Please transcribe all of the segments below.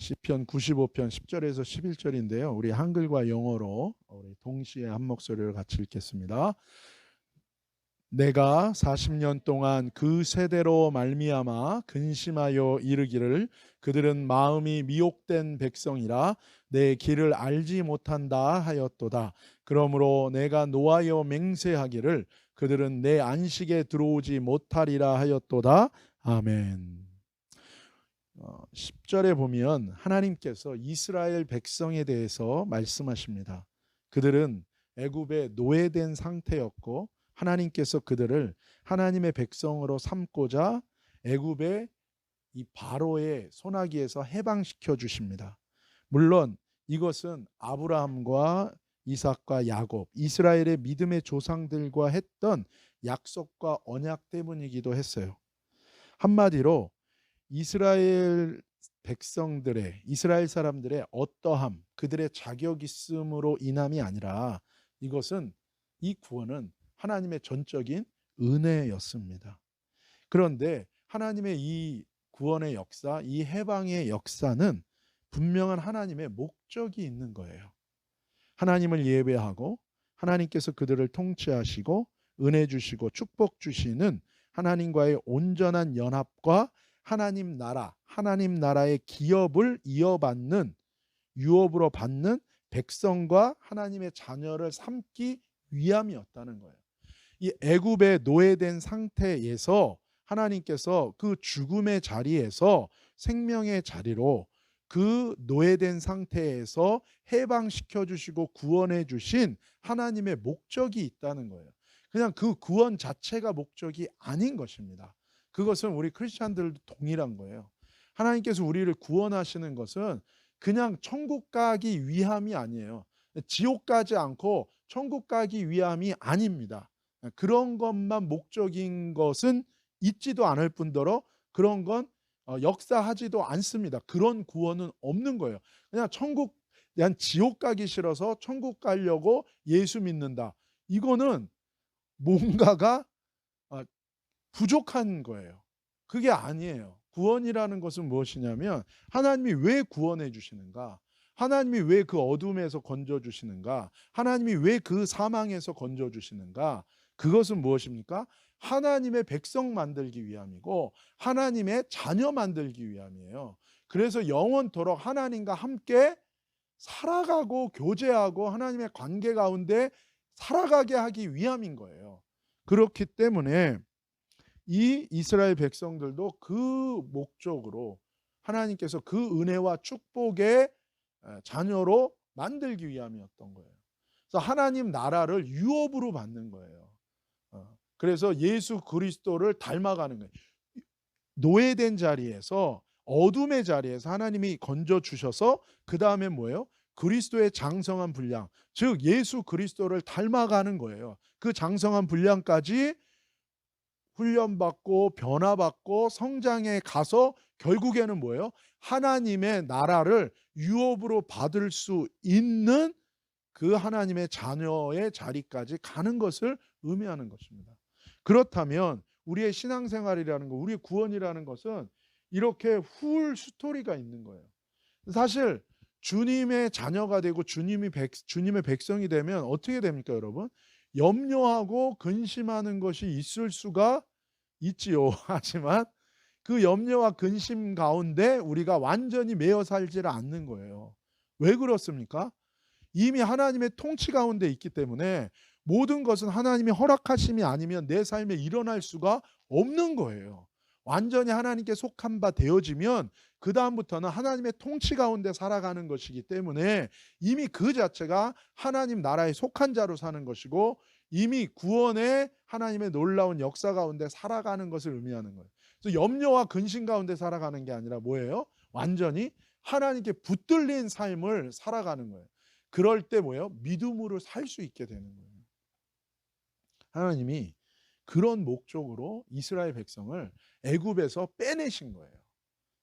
시편 95편 10절에서 11절인데요. 우리 한글과 영어로 우리 동시에 한 목소리를 같이 읽겠습니다. 내가 40년 동안 그 세대로 말미암아 근심하여 이르기를 그들은 마음이 미혹된 백성이라 내 길을 알지 못한다 하였도다. 그러므로 내가 노하여 맹세하기를 그들은 내 안식에 들어오지 못하리라 하였도다. 아멘. 10절에 보면 하나님께서 이스라엘 백성에 대해서 말씀하십니다. 그들은 애굽에 노예된 상태였고 하나님께서 그들을 하나님의 백성으로 삼고자 애굽의 이 바로의 손아귀에서 해방시켜 주십니다. 물론 이것은 아브라함과 이삭과 야곱, 이스라엘의 믿음의 조상들과 했던 약속과 언약 때문이기도 했어요. 한마디로 이스라엘 백성들의 이스라엘 사람들의 어떠함, 그들의 자격 있음으로 인함이 아니라 이것은 이 구원은 하나님의 전적인 은혜였습니다. 그런데 하나님의 이 구원의 역사, 이 해방의 역사는 분명한 하나님의 목적이 있는 거예요. 하나님을 예배하고 하나님께서 그들을 통치하시고 은혜 주시고 축복 주시는 하나님과의 온전한 연합과 하나님 나라의 기업을 이어받는 유업으로 받는 백성과 하나님의 자녀를 삼기 위함이었다는 거예요. 이 애굽의 노예된 상태에서 하나님께서 그 죽음의 자리에서 생명의 자리로 그 노예된 상태에서 해방시켜 주시고 구원해 주신 하나님의 목적이 있다는 거예요. 그냥 그 구원 자체가 목적이 아닌 것입니다. 그것은 우리 크리스찬들도 동일한 거예요. 하나님께서 우리를 구원하시는 것은 그냥 천국 가기 위함이 아니에요. 지옥 가지 않고 천국 가기 위함이 아닙니다. 그런 것만 목적인 것은 있지도 않을 뿐더러 그런 건 역사하지도 않습니다. 그런 구원은 없는 거예요. 그냥 지옥 가기 싫어서 천국 가려고 예수 믿는다. 이거는 뭔가가 부족한 거예요. 그게 아니에요. 구원이라는 것은 무엇이냐면 하나님이 왜 구원해 주시는가? 하나님이 왜 그 어둠에서 건져 주시는가? 하나님이 왜 그 사망에서 건져 주시는가? 그것은 무엇입니까? 하나님의 백성 만들기 위함이고 하나님의 자녀 만들기 위함이에요. 그래서 영원토록 하나님과 함께 살아가고 교제하고 하나님의 관계 가운데 살아가게 하기 위함인 거예요. 그렇기 때문에 이 이스라엘 백성들도 그 목적으로 하나님께서 그 은혜와 축복의 자녀로 만들기 위함이었던 거예요. 그래서 하나님 나라를 유업으로 받는 거예요. 그래서 예수 그리스도를 닮아가는 거예요. 노예된 자리에서 어둠의 자리에서 하나님이 건져 주셔서 그 다음에 뭐예요? 그리스도의 장성한 분량, 즉 예수 그리스도를 닮아가는 거예요. 그 장성한 분량까지 훈련받고 변화받고 성장해 가서 결국에는 뭐예요? 하나님의 나라를 유업으로 받을 수 있는 그 하나님의 자녀의 자리까지 가는 것을 의미하는 것입니다. 그렇다면 우리의 신앙생활이라는 것, 우리의 구원이라는 것은 이렇게 풀 스토리가 있는 거예요. 사실 주님의 자녀가 되고 주님의 백성이 되면 어떻게 됩니까, 여러분? 염려하고 근심하는 것이 있을 수가 있지요. 하지만 그 염려와 근심 가운데 우리가 완전히 매여 살지를 않는 거예요. 왜 그렇습니까? 이미 하나님의 통치 가운데 있기 때문에 모든 것은 하나님이 허락하심이 아니면 내 삶에 일어날 수가 없는 거예요. 완전히 하나님께 속한 바 되어지면 그 다음부터는 하나님의 통치 가운데 살아가는 것이기 때문에 이미 그 자체가 하나님 나라에 속한 자로 사는 것이고 이미 구원의 하나님의 놀라운 역사 가운데 살아가는 것을 의미하는 거예요. 그래서 염려와 근심 가운데 살아가는 게 아니라 뭐예요? 완전히 하나님께 붙들린 삶을 살아가는 거예요. 그럴 때 뭐예요? 믿음으로 살 수 있게 되는 거예요. 하나님이 그런 목적으로 이스라엘 백성을 애굽에서 빼내신 거예요.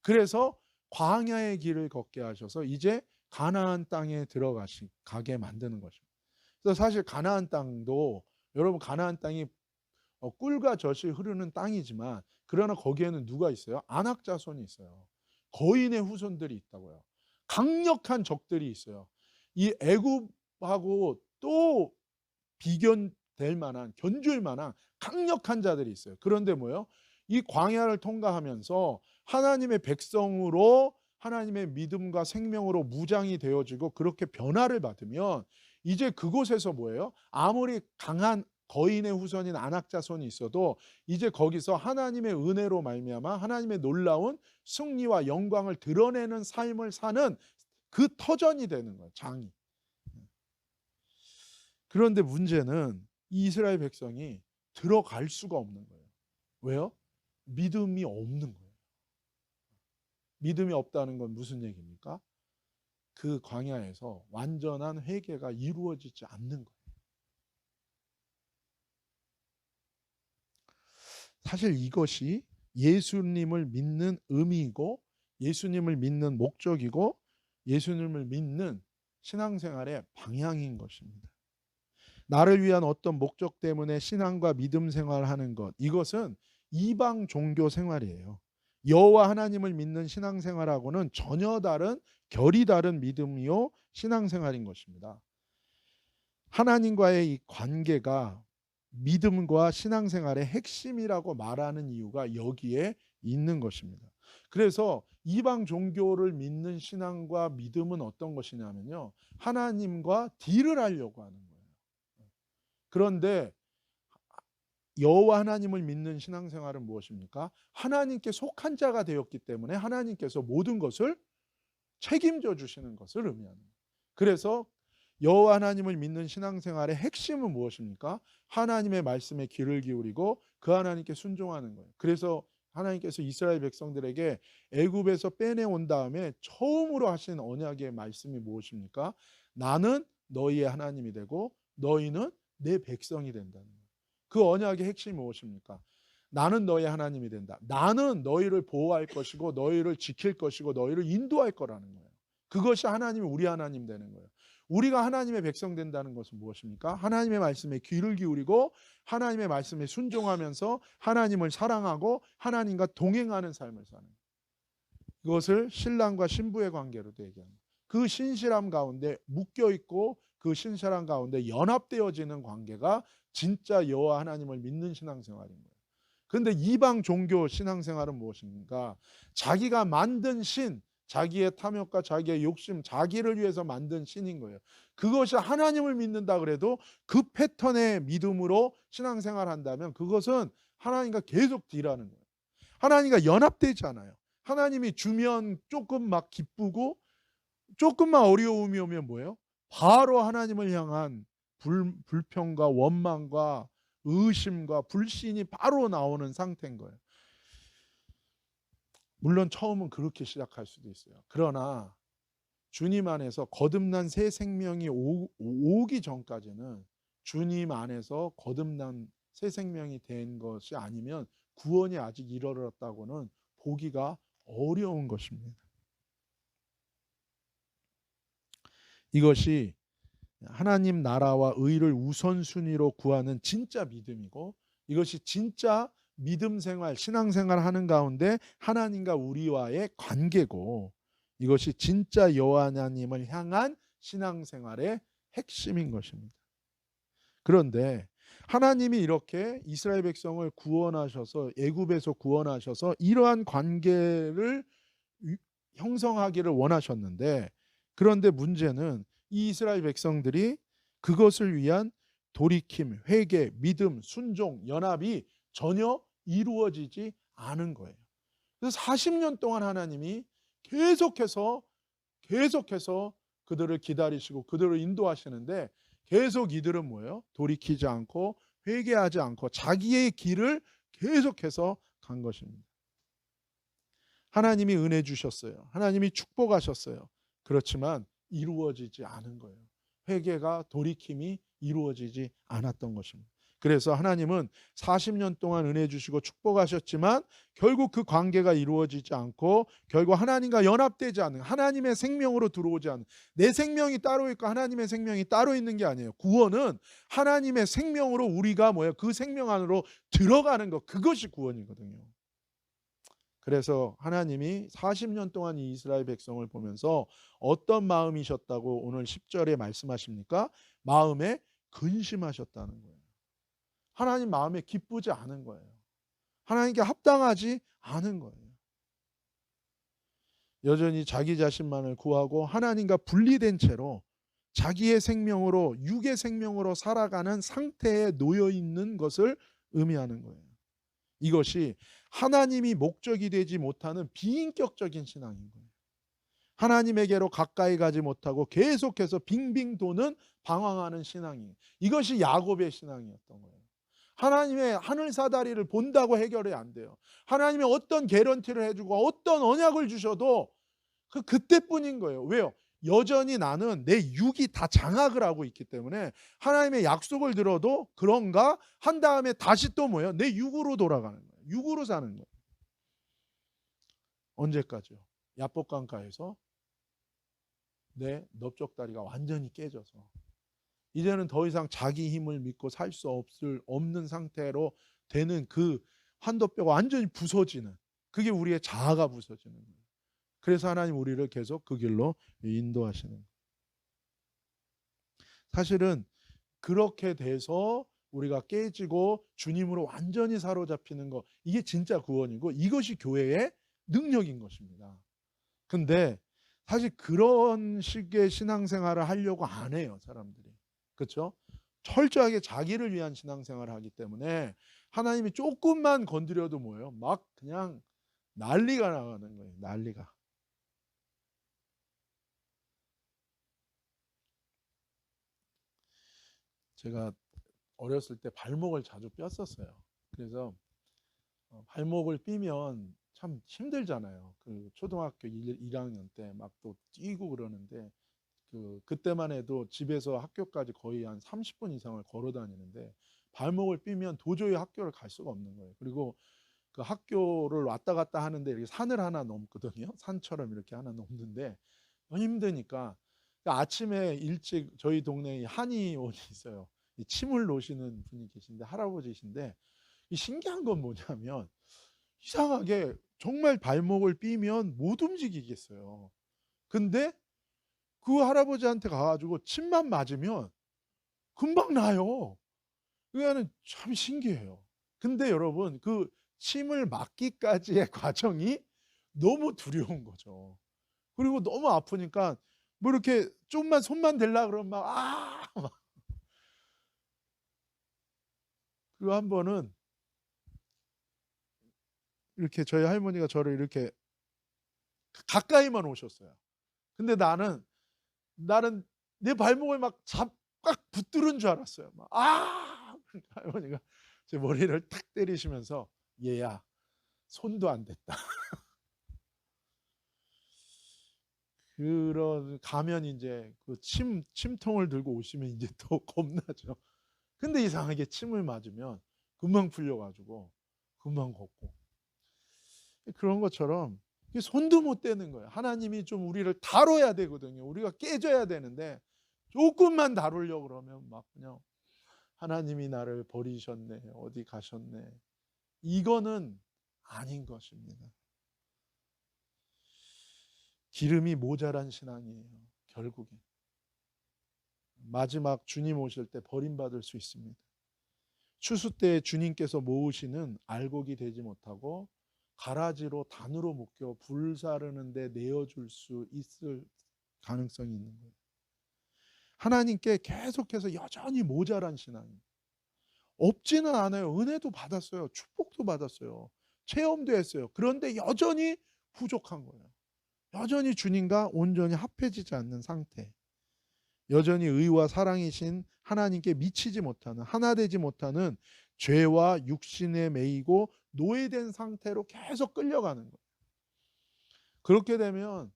그래서 광야의 길을 걷게 하셔서 이제 가나안 땅에 가게 만드는 것입니다. 그래서 사실 가나안 땅도 여러분 가나안 땅이 꿀과 젖이 흐르는 땅이지만 그러나 거기에는 누가 있어요? 안악 자손이 있어요. 거인의 후손들이 있다고요. 강력한 적들이 있어요. 이 애굽하고 또 비견될 만한, 견줄 만한 강력한 자들이 있어요. 그런데 뭐예요? 이 광야를 통과하면서 하나님의 백성으로 하나님의 믿음과 생명으로 무장이 되어지고 그렇게 변화를 받으면 이제 그곳에서 뭐예요? 아무리 강한 거인의 후손인 아낙 자손이 있어도 이제 거기서 하나님의 은혜로 말미암아 하나님의 놀라운 승리와 영광을 드러내는 삶을 사는 그 터전이 되는 거예요. 장이. 그런데 문제는 이 이스라엘 백성이 들어갈 수가 없는 거예요. 왜요? 믿음이 없는 거예요. 믿음이 없다는 건 무슨 얘기입니까? 그 광야에서 완전한 회개가 이루어지지 않는 거예요. 사실 이것이 예수님을 믿는 의미이고 예수님을 믿는 목적이고 예수님을 믿는 신앙생활의 방향인 것입니다. 나를 위한 어떤 목적 때문에 신앙과 믿음 생활하는 것, 이것은 이방 종교 생활이에요. 여호와 하나님을 믿는 신앙생활하고는 전혀 다른, 결이 다른 믿음이요 신앙생활인 것입니다. 하나님과의 이 관계가 믿음과 신앙생활의 핵심이라고 말하는 이유가 여기에 있는 것입니다. 그래서 이방 종교를 믿는 신앙과 믿음은 어떤 것이냐면요, 하나님과 딜을 하려고 하는 거예요. 그런데 여호와 하나님을 믿는 신앙생활은 무엇입니까? 하나님께 속한 자가 되었기 때문에 하나님께서 모든 것을 책임져 주시는 것을 의미합니다. 그래서 여호와 하나님을 믿는 신앙생활의 핵심은 무엇입니까? 하나님의 말씀에 귀를 기울이고 그 하나님께 순종하는 거예요. 그래서 하나님께서 이스라엘 백성들에게 애굽에서 빼내온 다음에 처음으로 하신 언약의 말씀이 무엇입니까? 나는 너희의 하나님이 되고 너희는 내 백성이 된다는 거예요. 그 언약의 핵심이 무엇입니까? 나는 너의 하나님이 된다. 나는 너희를 보호할 것이고 너희를 지킬 것이고 너희를 인도할 거라는 거예요. 그것이 하나님이 우리 하나님 되는 거예요. 우리가 하나님의 백성 된다는 것은 무엇입니까? 하나님의 말씀에 귀를 기울이고 하나님의 말씀에 순종하면서 하나님을 사랑하고 하나님과 동행하는 삶을 사는 거예요. 이것을 신랑과 신부의 관계로도 얘기합니다. 그 신실함 가운데 묶여있고 그 신실함 가운데 연합되어지는 관계가 진짜 여호와 하나님을 믿는 신앙생활인 거예요. 그런데 이방 종교 신앙생활은 무엇입니까? 자기가 만든 신, 자기의 탐욕과 자기의 욕심, 자기를 위해서 만든 신인 거예요. 그것이 하나님을 믿는다 그래도 그 패턴의 믿음으로 신앙생활 한다면 그것은 하나님과 계속 딜하는 거예요. 하나님과 연합되지 않아요. 하나님이 주면 조금 막 기쁘고 조금만 어려움이 오면 뭐예요? 바로 하나님을 향한 불평과 원망과 의심과 불신이 바로 나오는 상태인 거예요. 물론 처음은 그렇게 시작할 수도 있어요. 그러나 주님 안에서 거듭난 새 생명이 오기 전까지는 주님 안에서 거듭난 새 생명이 된 것이 아니면 구원이 아직 이르렀다고는 보기가 어려운 것입니다. 이것이 하나님 나라와 의를 우선순위로 구하는 진짜 믿음이고 이것이 진짜 믿음 생활, 신앙 생활 하는 가운데 하나님과 우리와의 관계고 이것이 진짜 여호와 하나님을 향한 신앙 생활의 핵심인 것입니다. 그런데 하나님이 이렇게 이스라엘 백성을 구원하셔서 애굽에서 구원하셔서 이러한 관계를 형성하기를 원하셨는데 그런데 문제는 이 이스라엘 백성들이 그것을 위한 돌이킴, 회개, 믿음, 순종, 연합이 전혀 이루어지지 않은 거예요. 그래서 40년 동안 하나님이 계속해서 그들을 기다리시고 그들을 인도하시는데 계속 이들은 뭐예요? 돌이키지 않고 회개하지 않고 자기의 길을 계속해서 간 것입니다. 하나님이 은혜 주셨어요. 하나님이 축복하셨어요. 그렇지만 이루어지지 않은 거예요. 회개가 돌이킴이 이루어지지 않았던 것입니다. 그래서 하나님은 40년 동안 은혜 주시고 축복하셨지만 결국 그 관계가 이루어지지 않고 결국 하나님과 연합되지 않는 하나님의 생명으로 들어오지 않는 내 생명이 따로 있고 하나님의 생명이 따로 있는 게 아니에요. 구원은 하나님의 생명으로 우리가 그 생명 안으로 들어가는 것 그것이 구원이거든요. 그래서 하나님이 40년 동안 이 이스라엘 백성을 보면서 어떤 마음이셨다고 오늘 10절에 말씀하십니까? 마음에 근심하셨다는 거예요. 하나님 마음에 기쁘지 않은 거예요. 하나님께 합당하지 않은 거예요. 여전히 자기 자신만을 구하고 하나님과 분리된 채로 자기의 생명으로, 육의 생명으로 살아가는 상태에 놓여 있는 것을 의미하는 거예요. 이것이 하나님이 목적이 되지 못하는 비인격적인 신앙인 거예요. 하나님에게로 가까이 가지 못하고 계속해서 빙빙 도는 방황하는 신앙이에요. 이것이 야곱의 신앙이었던 거예요. 하나님의 하늘 사다리를 본다고 해결이 안 돼요. 하나님이 어떤 개런티를 해주고 어떤 언약을 주셔도 그때뿐인 거예요. 왜요? 여전히 나는 내 육이 다 장악을 하고 있기 때문에 하나님의 약속을 들어도 그런가 한 다음에 다시 또 뭐예요? 내 육으로 돌아가는 거예요. 육으로 사는 거예요. 언제까지요? 야복강가에서 내 넓적다리가 완전히 깨져서 이제는 더 이상 자기 힘을 믿고 살 수 없는 상태로 되는 그 환도뼈가 완전히 부서지는, 그게 우리의 자아가 부서지는 거예요. 그래서 하나님 우리를 계속 그 길로 인도하시는 거예요. 사실은 그렇게 돼서 우리가 깨지고 주님으로 완전히 사로잡히는 거, 이게 진짜 구원이고 이것이 교회의 능력인 것입니다. 근데 사실 그런 식의 신앙생활을 하려고 안 해요, 사람들이. 그렇죠? 철저하게 자기를 위한 신앙생활을 하기 때문에 하나님이 조금만 건드려도 뭐예요? 막 그냥 난리가 나가는 거예요. 난리가. 제가 어렸을 때 발목을 자주 뼈었어요. 그래서 발목을 삐면 참 힘들잖아요. 그 초등학교 1학년 때 막 또 뛰고 그러는데 그때만 해도 집에서 학교까지 거의 한 30분 이상을 걸어 다니는데 발목을 삐면 도저히 학교를 갈 수가 없는 거예요. 그리고 그 학교를 왔다 갔다 하는데 이렇게 산을 하나 넘거든요. 산처럼 이렇게 하나 넘는데 너무 힘드니까 아침에 일찍 저희 동네에 한의원이 있어요. 침을 놓으시는 분이 계신데 할아버지신데 이 신기한 건 뭐냐면 이상하게 정말 발목을 삐면 못 움직이겠어요. 근데 그 할아버지한테 가가지고 침만 맞으면 금방 나요. 그거는 참 신기해요. 근데 여러분 그 침을 맞기까지의 과정이 너무 두려운 거죠. 그리고 너무 아프니까 뭐 이렇게 좀만 손만 대려 그러면 막 그리고 한 번은 이렇게 저희 할머니가 저를 이렇게 가까이만 오셨어요. 근데 나는 내 발목을 막 꽉 붙들은 줄 알았어요. 그러니까 할머니가 제 머리를 탁 때리시면서 얘야 손도 안 댔다. 그런 가면 이제 그 침통을 들고 오시면 이제 더 겁나죠. 근데 이상하게 침을 맞으면 금방 풀려가지고 금방 걷고 그런 것처럼 손도 못 대는 거예요. 하나님이 좀 우리를 다뤄야 되거든요. 우리가 깨져야 되는데 조금만 다루려고 그러면 막 그냥 하나님이 나를 버리셨네, 어디 가셨네. 이거는 아닌 것입니다. 기름이 모자란 신앙이에요. 결국에 마지막 주님 오실 때 버림받을 수 있습니다. 추수 때 주님께서 모으시는 알곡이 되지 못하고 가라지로 단으로 묶여 불사르는데 내어줄 수 있을 가능성이 있는 거예요. 하나님께 계속해서 여전히 모자란 신앙이에요. 없지는 않아요. 은혜도 받았어요. 축복도 받았어요. 체험도 했어요. 그런데 여전히 부족한 거예요. 여전히 주님과 온전히 합해지지 않는 상태. 여전히 의와 사랑이신 하나님께 미치지 못하는, 하나 되지 못하는 죄와 육신에 매이고 노예된 상태로 계속 끌려가는 거예요. 그렇게 되면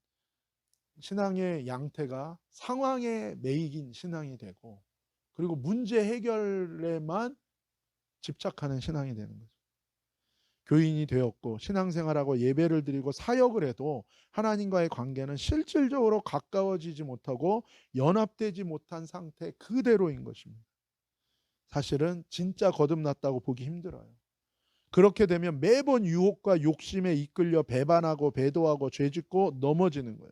신앙의 양태가 상황에 매이긴 신앙이 되고 그리고 문제 해결에만 집착하는 신앙이 되는 거죠. 교인이 되었고 신앙생활하고 예배를 드리고 사역을 해도 하나님과의 관계는 실질적으로 가까워지지 못하고 연합되지 못한 상태 그대로인 것입니다. 사실은 진짜 거듭났다고 보기 힘들어요. 그렇게 되면 매번 유혹과 욕심에 이끌려 배반하고 배도하고 죄짓고 넘어지는 거예요.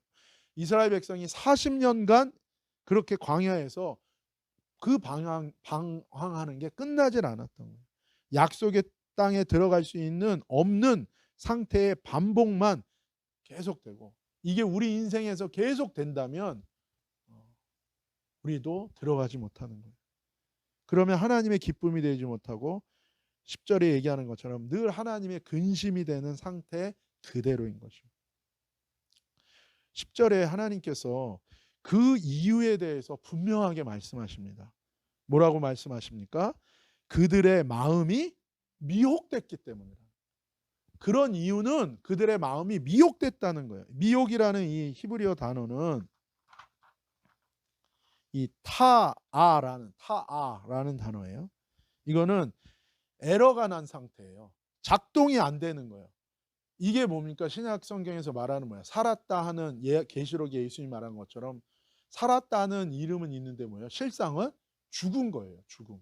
이스라엘 백성이 40년간 그렇게 광야에서 그 방황하는 게 끝나질 않았던 거예요. 약속의 땅에 들어갈 수 있는 없는 상태의 반복만 계속되고, 이게 우리 인생에서 계속 된다면 우리도 들어가지 못하는 거예요. 그러면 하나님의 기쁨이 되지 못하고 10절에 얘기하는 것처럼 늘 하나님의 근심이 되는 상태 그대로인 것입니다. 10절에 하나님께서 그 이유에 대해서 분명하게 말씀하십니다. 뭐라고 말씀하십니까? 그들의 마음이 미혹됐기 때문이다. 그런 이유는 그들의 마음이 미혹됐다는 거예요. 미혹이라는 이 히브리어 단어는 이 타아라는 단어예요. 이거는 에러가 난 상태예요. 작동이 안 되는 거예요. 이게 뭡니까? 신약 성경에서 말하는 뭐야? 살았다 하는 계시록에 예수님이 말한 것처럼 살았다는 이름은 있는데 뭐예요? 실상은 죽은 거예요. 죽은 거.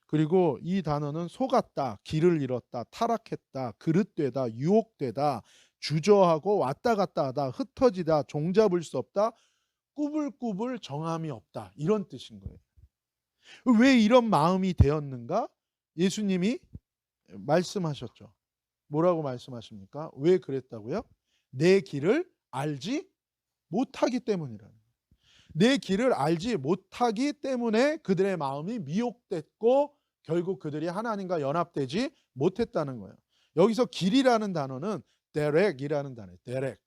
그리고 이 단어는 속았다, 길을 잃었다, 타락했다, 그릇되다, 유혹되다, 주저하고 왔다 갔다 하다, 흩어지다, 종잡을 수 없다, 꾸불꾸불 정함이 없다, 이런 뜻인 거예요. 왜 이런 마음이 되었는가? 예수님이 말씀하셨죠. 뭐라고 말씀하십니까? 왜 그랬다고요? 내 길을 알지 못하기 때문이라는 거예요. 내 길을 알지 못하기 때문에 그들의 마음이 미혹됐고 결국 그들이 하나님과 연합되지 못했다는 거예요. 여기서 길이라는 단어는 데렉이라는 단어예요. 데렉.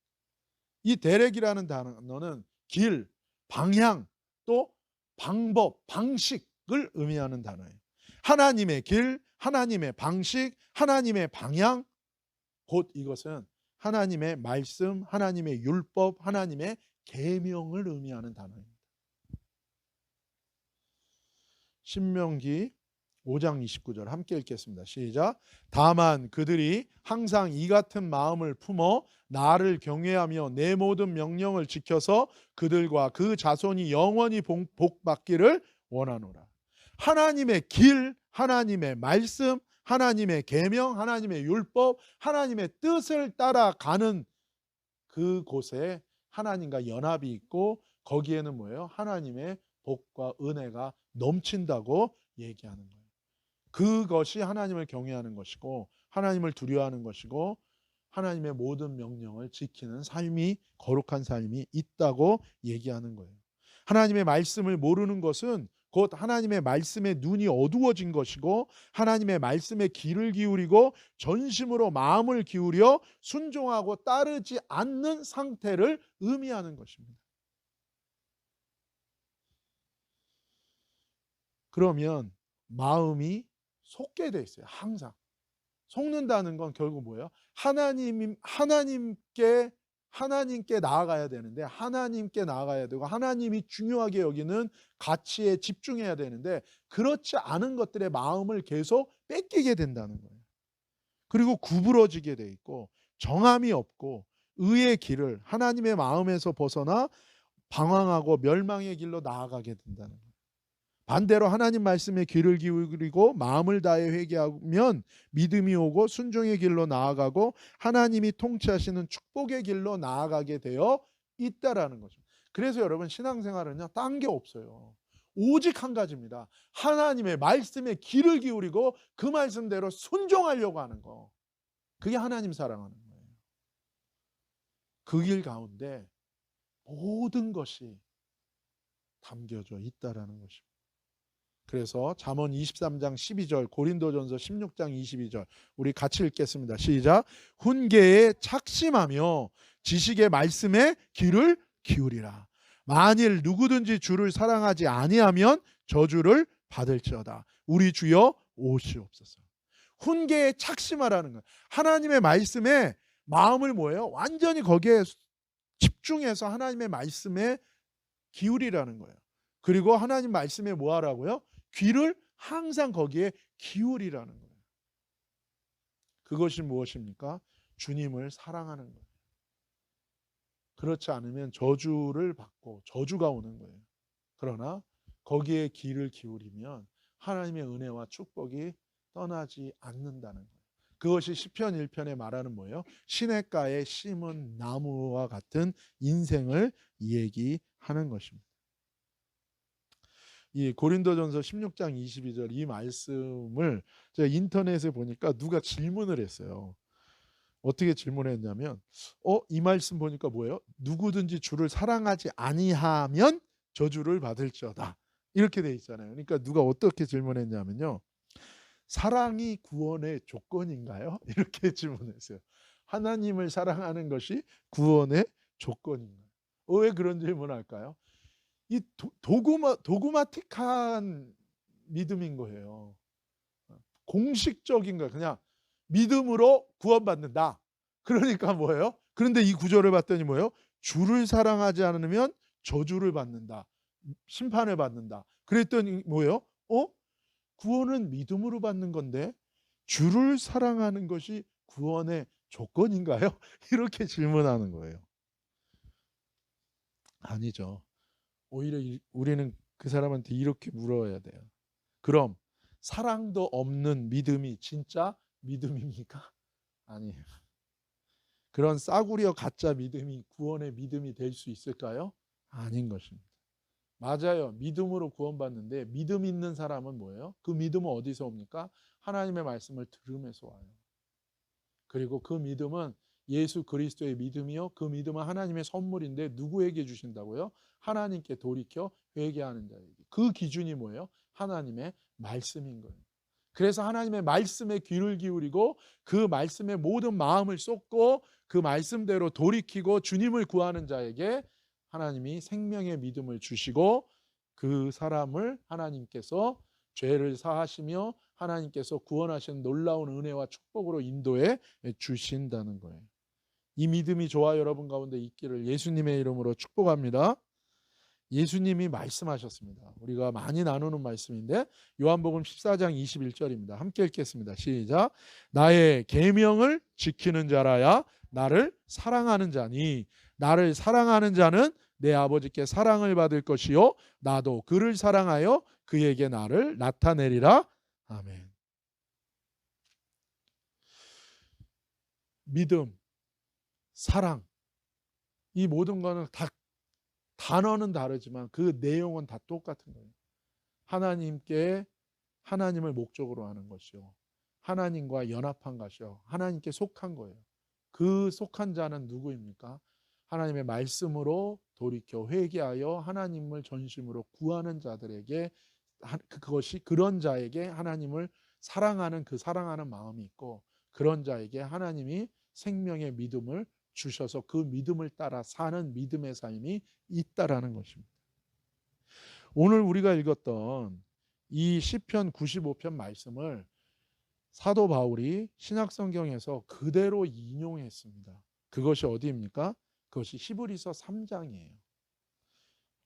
이 데렉이라는 단어는 길, 방향, 또 방법, 방식을 의미하는 단어예요. 하나님의 길, 하나님의 방식, 하나님의 방향, 곧 이것은 하나님의 말씀, 하나님의 율법, 하나님의 계명을 의미하는 단어입니다. 신명기 5장 29절 함께 읽겠습니다. 시작. 다만 그들이 항상 이 같은 마음을 품어 나를 경외하며 내 모든 명령을 지켜서 그들과 그 자손이 영원히 복받기를 원하노라. 하나님의 길, 하나님의 말씀, 하나님의 계명, 하나님의 율법, 하나님의 뜻을 따라가는 그곳에 하나님과 연합이 있고 거기에는 뭐예요? 하나님의 복과 은혜가 넘친다고 얘기하는 거예요. 그것이 하나님을 경외하는 것이고 하나님을 두려워하는 것이고 하나님의 모든 명령을 지키는 삶이, 거룩한 삶이 있다고 얘기하는 거예요. 하나님의 말씀을 모르는 것은 곧 하나님의 말씀에 눈이 어두워진 것이고 하나님의 말씀에 귀를 기울이고 전심으로 마음을 기울여 순종하고 따르지 않는 상태를 의미하는 것입니다. 그러면 마음이 속게 돼 있어요. 항상. 속는다는 건 결국 뭐예요? 하나님께 나아가야 되는데 하나님께 나아가야 되고 하나님이 중요하게 여기는 가치에 집중해야 되는데 그렇지 않은 것들의 마음을 계속 뺏기게 된다는 거예요. 그리고 구부러지게 돼 있고 정함이 없고 의의 길을 하나님의 마음에서 벗어나 방황하고 멸망의 길로 나아가게 된다는 거예요. 반대로 하나님 말씀에 귀를 기울이고 마음을 다해 회개하면 믿음이 오고 순종의 길로 나아가고 하나님이 통치하시는 축복의 길로 나아가게 되어 있다라는 거죠. 그래서 여러분 신앙생활은요, 딴 게 없어요. 오직 한 가지입니다. 하나님의 말씀에 귀를 기울이고 그 말씀대로 순종하려고 하는 거. 그게 하나님 사랑하는 거예요. 그 길 가운데 모든 것이 담겨져 있다라는 것입니다. 그래서 잠언 23장 12절, 고린도전서 16장 22절 우리 같이 읽겠습니다. 시작. 훈계에 착심하며 지식의 말씀에 귀를 기울이라. 만일 누구든지 주를 사랑하지 아니하면 저주를 받을지어다. 우리 주여 오시옵소서. 훈계에 착심하라는 거예요. 하나님의 말씀에 마음을 뭐예요? 완전히 거기에 집중해서 하나님의 말씀에 기울이라는 거예요. 그리고 하나님 말씀에 뭐 하라고요? 귀를 항상 거기에 기울이라는 거예요. 그것이 무엇입니까? 주님을 사랑하는 거예요. 그렇지 않으면 저주를 받고 저주가 오는 거예요. 그러나 거기에 귀를 기울이면 하나님의 은혜와 축복이 떠나지 않는다는 거예요. 그것이 시편 1편에 말하는 뭐예요? 시냇가에 심은 나무와 같은 인생을 얘기하는 것입니다. 이 고린도전서 16장 22절 이 말씀을 제가 인터넷에 보니까 누가 질문을 했어요. 어떻게 질문했냐면 이 말씀 보니까 뭐예요? 누구든지 주를 사랑하지 아니하면 저주를 받을지어다. 이렇게 돼 있잖아요. 그러니까 누가 어떻게 질문했냐면요. 사랑이 구원의 조건인가요? 이렇게 질문했어요. 하나님을 사랑하는 것이 구원의 조건인가요? 왜 그런 질문을 할까요? 이 도그마틱한 믿음인 거예요. 공식적인 거예요. 그냥 믿음으로 구원받는다. 그러니까 뭐예요? 그런데 이 구절을 봤더니 뭐예요? 주를 사랑하지 않으면 저주를 받는다. 심판을 받는다. 그랬더니 뭐예요? 구원은 믿음으로 받는 건데 주를 사랑하는 것이 구원의 조건인가요? 이렇게 질문하는 거예요. 아니죠. 오히려 우리는 그 사람한테 이렇게 물어야 돼요. 그럼 사랑도 없는 믿음이 진짜 믿음입니까? 아니에요. 그런 싸구려 가짜 믿음이 구원의 믿음이 될 수 있을까요? 아닌 것입니다. 맞아요. 믿음으로 구원받는데 믿음 있는 사람은 뭐예요? 그 믿음은 어디서 옵니까? 하나님의 말씀을 들으면서 와요. 그리고 그 믿음은 예수 그리스도의 믿음이요. 그 믿음은 하나님의 선물인데 누구에게 주신다고요? 하나님께 돌이켜 회개하는 자에게. 그 기준이 뭐예요? 하나님의 말씀인 거예요. 그래서 하나님의 말씀에 귀를 기울이고 그 말씀에 모든 마음을 쏟고 그 말씀대로 돌이키고 주님을 구하는 자에게 하나님이 생명의 믿음을 주시고 그 사람을 하나님께서 죄를 사하시며 하나님께서 구원하시는 놀라운 은혜와 축복으로 인도해 주신다는 거예요. 이 믿음이 저와 여러분 가운데 있기를 예수님의 이름으로 축복합니다. 예수님이 말씀하셨습니다. 우리가 많이 나누는 말씀인데 요한복음 14장 21절입니다. 함께 읽겠습니다. 시작. 나의 계명을 지키는 자라야 나를 사랑하는 자니 나를 사랑하는 자는 내 아버지께 사랑을 받을 것이요 나도 그를 사랑하여 그에게 나를 나타내리라. 아멘. 믿음, 사랑 이 모든 거는 다 단어는 다르지만 그 내용은 다 똑같은 거예요. 하나님을 목적으로 하는 것이요. 하나님과 연합한 것이요. 하나님께 속한 거예요. 그 속한 자는 누구입니까? 하나님의 말씀으로 돌이켜 회개하여 하나님을 전심으로 구하는 자들에게 그것이 그런 자에게 하나님을 사랑하는 그 사랑하는 마음이 있고 그런 자에게 하나님이 생명의 믿음을 주셔서 그 믿음을 따라 사는 믿음의 삶이 있다라는 것입니다. 오늘 우리가 읽었던 이 시편 95편 말씀을 사도 바울이 신약성경에서 그대로 인용했습니다. 그것이 어디입니까? 그것이 히브리서 3장이에요.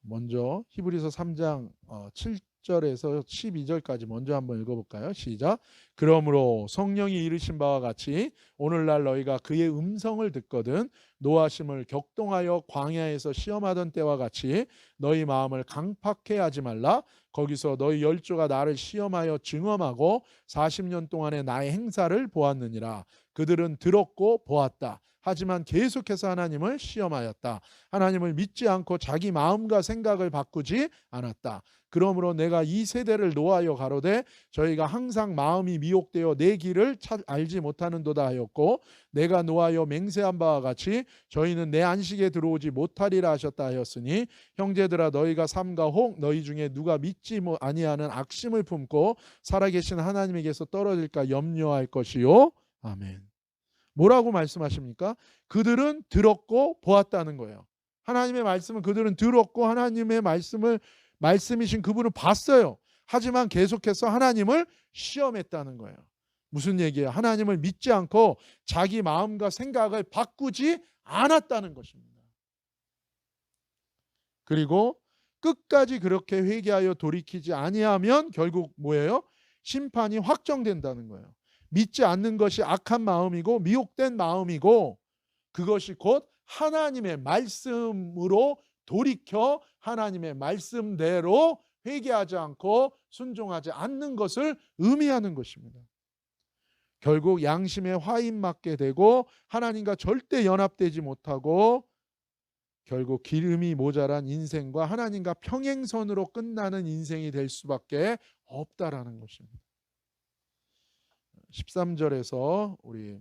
먼저 히브리서 3장 7절에서 12절까지 먼저 한번 읽어볼까요? 시작. 그러므로 성령이 이르신 바와 같이 오늘날 너희가 그의 음성을 듣거든 노하심을 격동하여 광야에서 시험하던 때와 같이 너희 마음을 강팍해 하지 말라. 거기서 너희 열조가 나를 시험하여 증언하고 40년 동안의 나의 행사를 보았느니라. 그들은 들었고 보았다. 하지만 계속해서 하나님을 시험하였다. 하나님을 믿지 않고 자기 마음과 생각을 바꾸지 않았다. 그러므로 내가 이 세대를 노하여 가로되 저희가 항상 마음이 미혹되어 내 길을 알지 못하는도다 하였고 내가 노하여 맹세한 바와 같이 저희는 내 안식에 들어오지 못하리라 하셨다 하였으니 형제들아 너희가 삼가 혹 너희 중에 누가 믿지 아니하는 악심을 품고 살아계신 하나님에게서 떨어질까 염려할 것이요. 아멘. 뭐라고 말씀하십니까? 그들은 들었고 보았다는 거예요. 하나님의 말씀을 그들은 들었고 하나님의 말씀이신 그분을 봤어요. 하지만 계속해서 하나님을 시험했다는 거예요. 무슨 얘기예요? 하나님을 믿지 않고 자기 마음과 생각을 바꾸지 않았다는 것입니다. 그리고 끝까지 그렇게 회개하여 돌이키지 아니하면 결국 뭐예요? 심판이 확정된다는 거예요. 믿지 않는 것이 악한 마음이고 미혹된 마음이고 그것이 곧 하나님의 말씀으로 돌이켜 하나님의 말씀대로 회개하지 않고 순종하지 않는 것을 의미하는 것입니다. 결국 양심에 화인 맞게 되고 하나님과 절대 연합되지 못하고 결국 기름이 모자란 인생과 하나님과 평행선으로 끝나는 인생이 될 수밖에 없다라는 것입니다. 13절에서 우리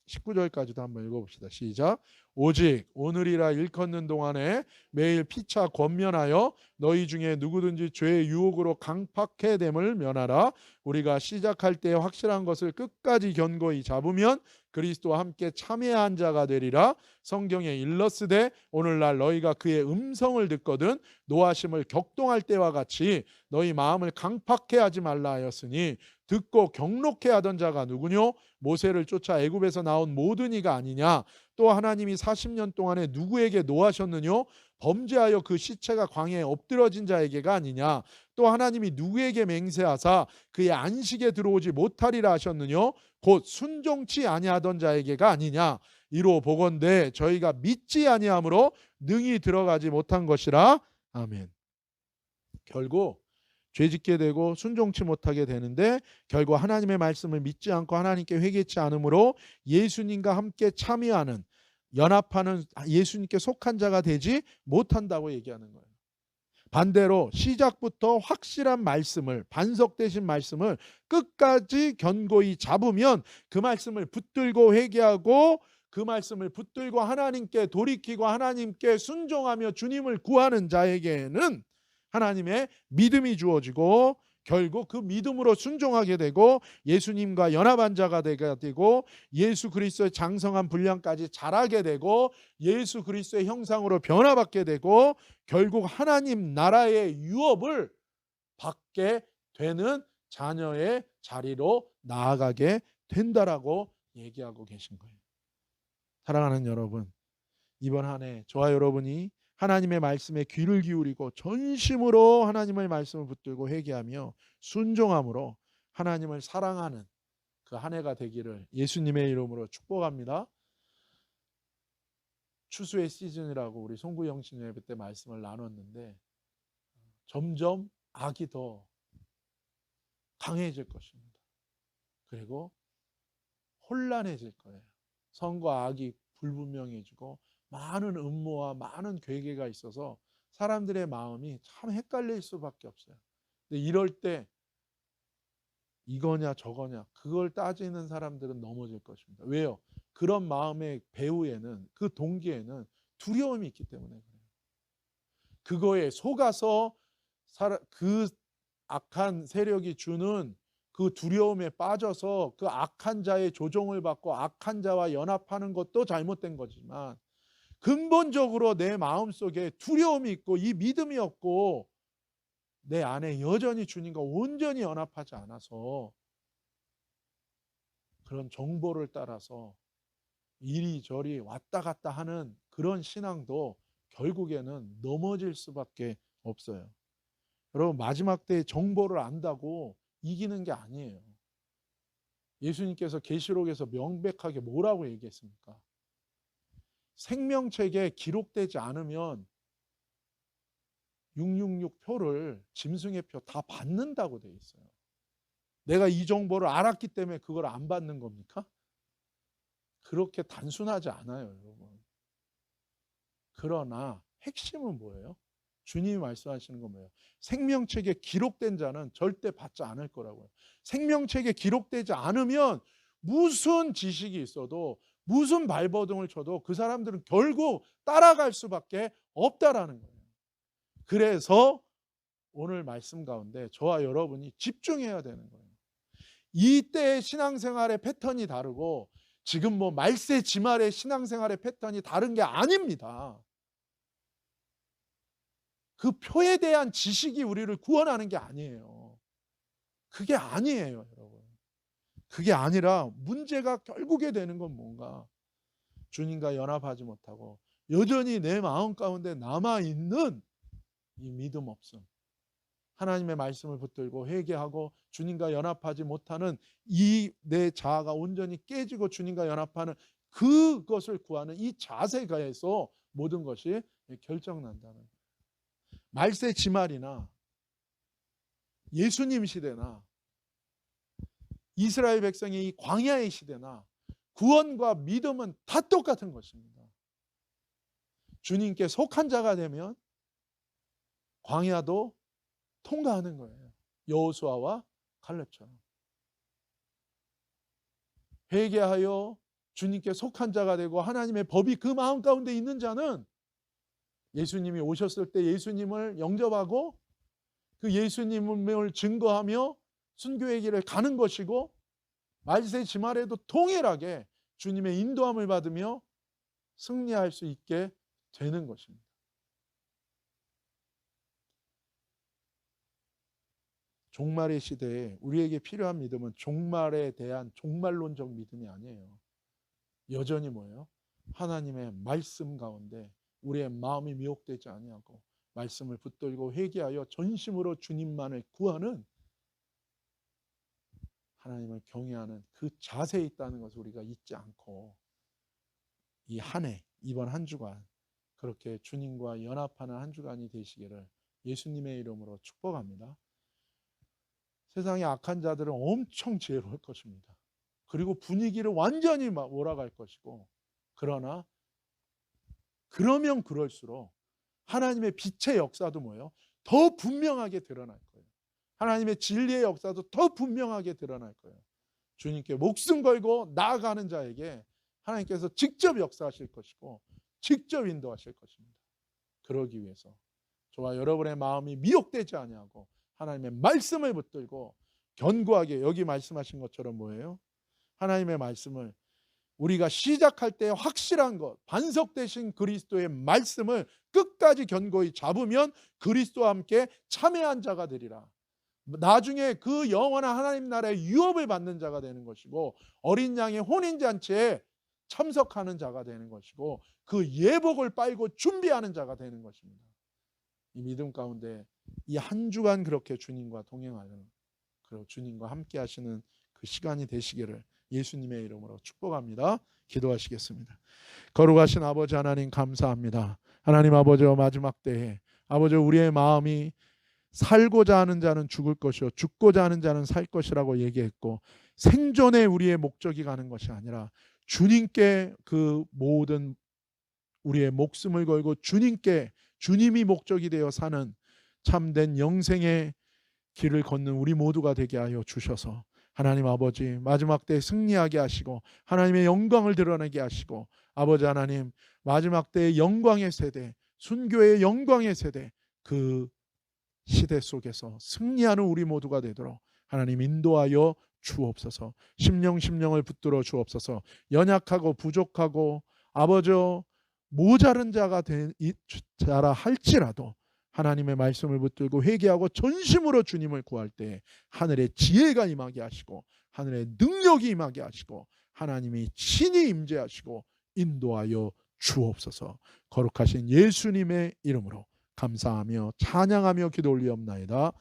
19절까지도 한번 읽어봅시다. 시작. 오직 오늘이라 일컫는 동안에 매일 피차 권면하여 너희 중에 누구든지 죄의 유혹으로 강팍해 됨을 면하라. 우리가 시작할 때 확실한 것을 끝까지 견고히 잡으면 그리스도와 함께 참여한 자가 되리라. 성경에 일렀으되 오늘날 너희가 그의 음성을 듣거든 노하심을 격동할 때와 같이 너희 마음을 강팍해 하지 말라 하였으니 듣고 경록해 하던 자가 누구뇨? 모세를 쫓아 애굽에서 나온 모든 이가 아니냐? 또 하나님이 40년 동안에 누구에게 노하셨느뇨? 범죄하여 그 시체가 광야에 엎드러진 자에게가 아니냐? 또 하나님이 누구에게 맹세하사 그의 안식에 들어오지 못하리라 하셨느뇨? 곧 순종치 아니하던 자에게가 아니냐? 이로 보건대 저희가 믿지 아니함으로 능히 들어가지 못한 것이라. 아멘. 결국 죄짓게 되고 순종치 못하게 되는데 결국 하나님의 말씀을 믿지 않고 하나님께 회개치 않으므로 예수님과 함께 참여하는 연합하는 예수님께 속한 자가 되지 못한다고 얘기하는 거예요. 반대로 시작부터 확실한 말씀을 반석되신 말씀을 끝까지 견고히 잡으면 그 말씀을 붙들고 회개하고 그 말씀을 붙들고 하나님께 돌이키고 하나님께 순종하며 주님을 구하는 자에게는 하나님의 믿음이 주어지고 결국 그 믿음으로 순종하게 되고 예수님과 연합한 자가 되고 예수 그리스도의 장성한 분량까지 자라게 되고 예수 그리스도의 형상으로 변화받게 되고 결국 하나님 나라의 유업을 받게 되는 자녀의 자리로 나아가게 된다라고 얘기하고 계신 거예요. 사랑하는 여러분, 이번 한 해 저와 여러분이 하나님의 말씀에 귀를 기울이고 전심으로 하나님의 말씀을 붙들고 회개하며 순종함으로 하나님을 사랑하는 그 한 해가 되기를 예수님의 이름으로 축복합니다. 추수의 시즌이라고 우리 송구영 씨 예배 때 말씀을 나눴는데 점점 악이 더 강해질 것입니다. 그리고 혼란해질 거예요. 선과 악이 불분명해지고 많은 음모와 많은 괴계가 있어서 사람들의 마음이 참 헷갈릴 수밖에 없어요. 근데 이럴 때 이거냐 저거냐 그걸 따지는 사람들은 넘어질 것입니다. 왜요? 그런 마음의 배후에는 그 동기에는 두려움이 있기 때문에 그래요. 그거에 속아서 그 악한 세력이 주는 그 두려움에 빠져서 그 악한 자의 조종을 받고 악한 자와 연합하는 것도 잘못된 거지만 근본적으로 내 마음속에 두려움이 있고 이 믿음이 없고 내 안에 여전히 주님과 온전히 연합하지 않아서 그런 정보를 따라서 이리저리 왔다 갔다 하는 그런 신앙도 결국에는 넘어질 수밖에 없어요. 여러분 마지막 때의 정보를 안다고 이기는 게 아니에요. 예수님께서 계시록에서 명백하게 뭐라고 얘기했습니까? 생명책에 기록되지 않으면 666표를 짐승의 표 다 받는다고 돼 있어요. 내가 이 정보를 알았기 때문에 그걸 안 받는 겁니까? 그렇게 단순하지 않아요, 여러분. 그러나 핵심은 뭐예요? 주님이 말씀하시는 건 뭐예요? 생명책에 기록된 자는 절대 받지 않을 거라고요. 생명책에 기록되지 않으면 무슨 지식이 있어도 무슨 발버둥을 쳐도 그 사람들은 결국 따라갈 수밖에 없다라는 거예요. 그래서 오늘 말씀 가운데 저와 여러분이 집중해야 되는 거예요. 이때의 신앙생활의 패턴이 다르고 지금 뭐 말세 지말의 신앙생활의 패턴이 다른 게 아닙니다. 그 표에 대한 지식이 우리를 구원하는 게 아니에요. 그게 아니에요, 여러분. 그게 아니라 문제가 결국에 되는 건 뭔가 주님과 연합하지 못하고 여전히 내 마음 가운데 남아있는 이 믿음 없음, 하나님의 말씀을 붙들고 회개하고 주님과 연합하지 못하는 이 내 자아가 온전히 깨지고 주님과 연합하는 그것을 구하는 이 자세가에서 모든 것이 결정난다는 거예요. 말세 지말이나 예수님 시대나 이스라엘 백성의 이 광야의 시대나 구원과 믿음은 다 똑같은 것입니다. 주님께 속한 자가 되면 광야도 통과하는 거예요. 여호수아와 갈렙처럼. 회개하여 주님께 속한 자가 되고 하나님의 법이 그 마음 가운데 있는 자는 예수님이 오셨을 때 예수님을 영접하고 그 예수님을 증거하며 순교의 길을 가는 것이고, 말세 지말에도 동일하게 주님의 인도함을 받으며 승리할 수 있게 되는 것입니다. 종말의 시대에 우리에게 필요한 믿음은 종말에 대한 종말론적 믿음이 아니에요. 여전히 뭐예요? 하나님의 말씀 가운데 우리의 마음이 미혹되지 아니하고 말씀을 붙들고 회개하여 전심으로 주님만을 구하는, 하나님을 경외하는 그 자세에 있다는 것을 우리가 잊지 않고 이 한 해, 이번 한 주간 그렇게 주님과 연합하는 한 주간이 되시기를 예수님의 이름으로 축복합니다. 세상의 악한 자들은 엄청 지혜로울 것입니다. 그리고 분위기를 완전히 몰아갈 것이고, 그러나 그러면 그럴수록 하나님의 빛의 역사도 뭐예요? 더 분명하게 드러날 거예요. 하나님의 진리의 역사도 더 분명하게 드러날 거예요. 주님께 목숨 걸고 나아가는 자에게 하나님께서 직접 역사하실 것이고 직접 인도하실 것입니다. 그러기 위해서 저와 여러분의 마음이 미혹되지 아니하고 하나님의 말씀을 붙들고 견고하게, 여기 말씀하신 것처럼 뭐예요? 하나님의 말씀을 우리가 시작할 때 확실한 것, 반석되신 그리스도의 말씀을 끝까지 견고히 잡으면 그리스도와 함께 참여한 자가 되리라. 나중에 그 영원한 하나님 나라의 유업을 받는 자가 되는 것이고, 어린 양의 혼인잔치에 참석하는 자가 되는 것이고, 그 예복을 빨고 준비하는 자가 되는 것입니다. 이 믿음 가운데 이 한 주간 그렇게 주님과 동행하는, 그리고 주님과 함께 하시는 그 시간이 되시기를 예수님의 이름으로 축복합니다. 기도하시겠습니다. 거룩하신 아버지 하나님, 감사합니다. 하나님 아버지와 마지막 때에 아버지, 우리의 마음이 살고자 하는 자는 죽을 것이요 죽고자 하는 자는 살 것이라고 얘기했고, 생존에 우리의 목적이 가는 것이 아니라 주님께 그 모든 우리의 목숨을 걸고 주님께, 주님이 목적이 되어 사는 참된 영생의 길을 걷는 우리 모두가 되게 하여 주셔서 하나님 아버지, 마지막 때에 승리하게 하시고 하나님의 영광을 드러내게 하시고, 아버지 하나님, 마지막 때의 영광의 세대, 순교의 영광의 세대, 그 시대 속에서 승리하는 우리 모두가 되도록 하나님 인도하여 주옵소서. 심령을 붙들어 주옵소서. 연약하고 부족하고 아버지 모자른 자가 자라 할지라도 하나님의 말씀을 붙들고 회개하고 전심으로 주님을 구할 때 하늘의 지혜가 임하게 하시고 하늘의 능력이 임하게 하시고 하나님이 친히 임재하시고 인도하여 주옵소서. 거룩하신 예수님의 이름으로 감사하며 찬양하며 기도 올리옵나이다.